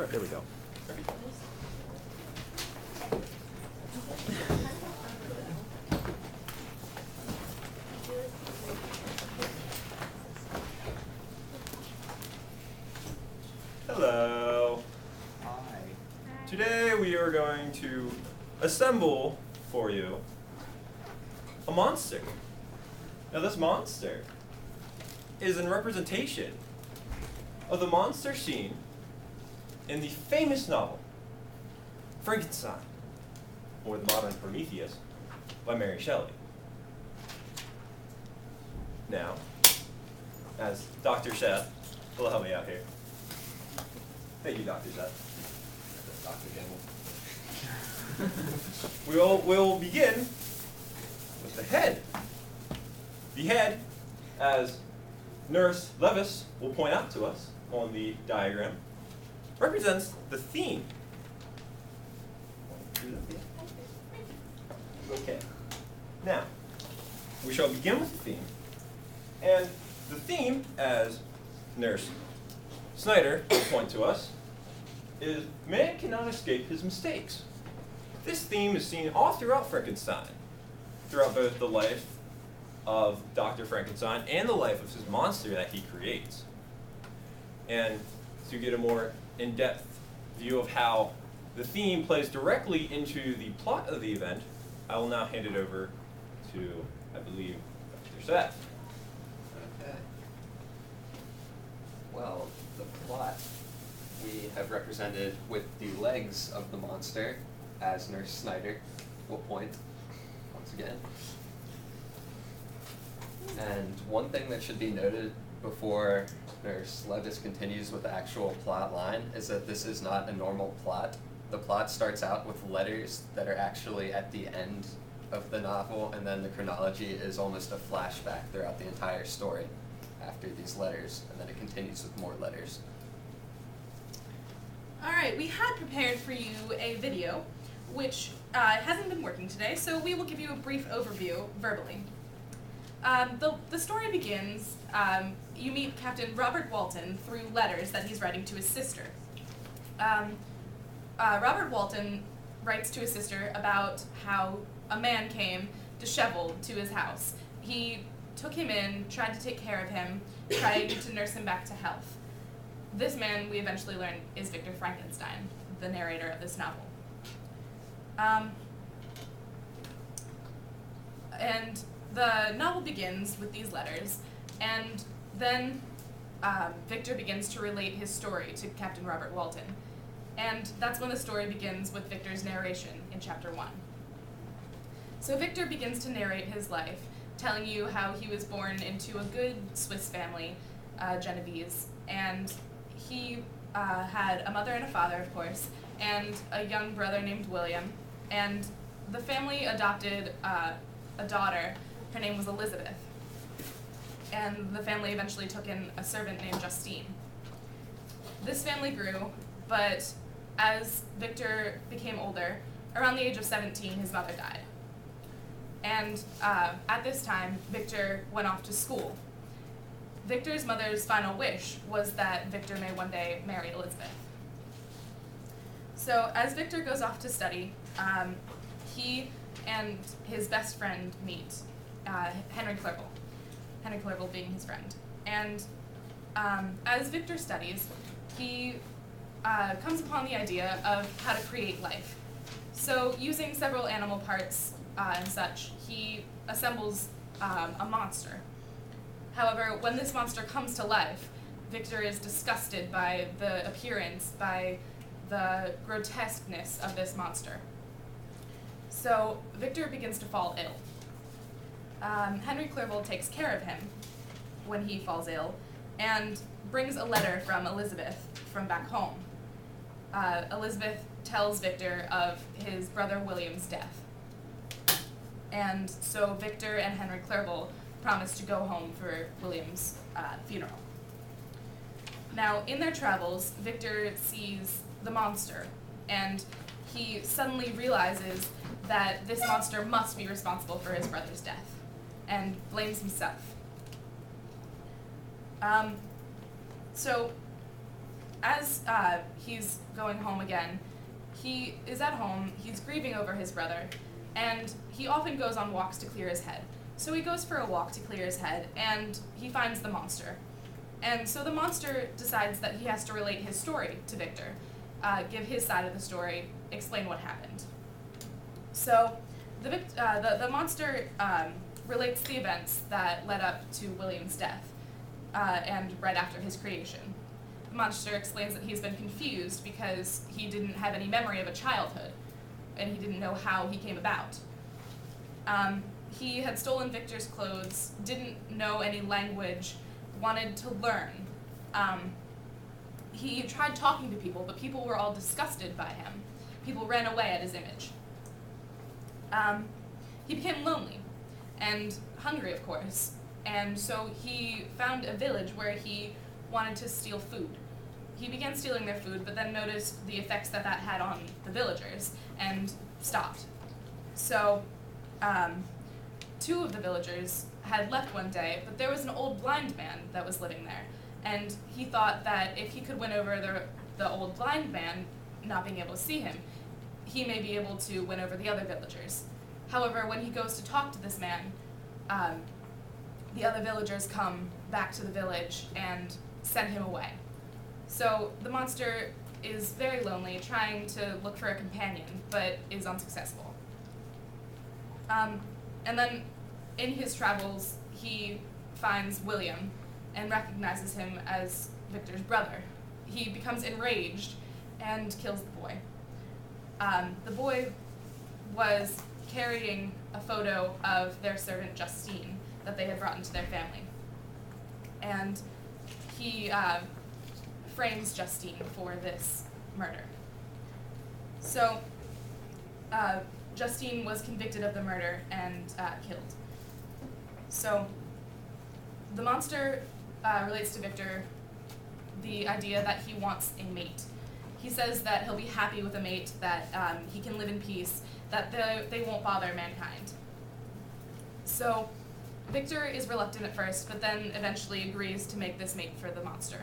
Where? There we go. Hello. Hi. Today we are going to assemble for you a monster. Now this monster is a representation of the monster seen in the famous novel Frankenstein, or the Modern Prometheus, by Mary Shelley. Now, as Dr. Seth will help me out here. Thank you, Dr. Seth. Dr. Gamble. We'll begin with the head. The head, as Nurse Levis will point out to us on the diagram, represents the theme. Okay. Now, we shall begin with the theme. And the theme, as Nurse Snyder will point to us, is man cannot escape his mistakes. This theme is seen all throughout Frankenstein, throughout both the life of Dr. Frankenstein and the life of his monster that he creates. And to get a more in-depth view of how the theme plays directly into the plot of the event, I will now hand it over to, I believe, Dr. Seth. Okay. Well, the plot we have represented with the legs of the monster, as Nurse Snyder will point once again. And one thing that should be noted before Nurse Levis continues with the actual plot line is that this is not a normal plot. The plot starts out with letters that are actually at the end of the novel, and then the chronology is almost a flashback throughout the entire story after these letters, and then it continues with more letters. All right, we had prepared for you a video, which hasn't been working today, so we will give you a brief overview verbally. The story begins, you meet Captain Robert Walton through letters that he's writing to his sister. Robert Walton writes to his sister about how a man came disheveled to his house. He took him in, tried to take care of him, tried to nurse him back to health. This man, we eventually learn, is Victor Frankenstein, the narrator of this novel. And the novel begins with these letters, and then Victor begins to relate his story to Captain Robert Walton. And that's when the story begins with Victor's narration in chapter 1. So Victor begins to narrate his life, telling you how he was born into a good Swiss family, Genovese, and he had a mother and a father, of course, and a young brother named William, and the family adopted a daughter. Her name was Elizabeth, and the family eventually took in a servant named Justine. This family grew, but as Victor became older, around the age of 17, his mother died. And at this time, Victor went off to school. Victor's mother's final wish was that Victor may one day marry Elizabeth. So as Victor goes off to study, he and his best friend meet, Henry Clerval. Henry Clerval being his friend. And as Victor studies, he comes upon the idea of how to create life. So using several animal parts and such, he assembles a monster. However, when this monster comes to life, Victor is disgusted by the appearance, by the grotesqueness of this monster. So Victor begins to fall ill. Henry Clerval takes care of him when he falls ill and brings a letter from Elizabeth from back home. Elizabeth tells Victor of his brother William's death. And so Victor and Henry Clerval promise to go home for William's funeral. Now, in their travels, Victor sees the monster, and he suddenly realizes that this monster must be responsible for his brother's death, and blames himself. So as he's going home again, he is at home, he's grieving over his brother, and he often goes on walks to clear his head. So he goes for a walk to clear his head, and he finds the monster. And so the monster decides that he has to relate his story to Victor, give his side of the story, explain what happened. So the monster relates the events that led up to William's death, and right after his creation. The monster explains that he's been confused because he didn't have any memory of a childhood, and he didn't know how he came about. He had stolen Victor's clothes, didn't know any language, wanted to learn. He tried talking to people, but people were all disgusted by him. People ran away at his image. He became lonely and hungry, of course, and so he found a village where he wanted to steal food. He began stealing their food, but then noticed the effects that had on the villagers and stopped. So, two of the villagers had left one day, but there was an old blind man that was living there, and he thought that if he could win over the old blind man, not being able to see him, he may be able to win over the other villagers. However, when he goes to talk to this man, the other villagers come back to the village and send him away. So the monster is very lonely, trying to look for a companion, but is unsuccessful. And then in his travels, he finds William and recognizes him as Victor's brother. He becomes enraged and kills the boy. The boy was carrying a photo of their servant Justine that they had brought into their family. And he frames Justine for this murder. So Justine was convicted of the murder and killed. So the monster relates to Victor the idea that he wants a mate. He says that he'll be happy with a mate, that he can live in peace, that they won't bother mankind. So Victor is reluctant at first, but then eventually agrees to make this mate for the monster.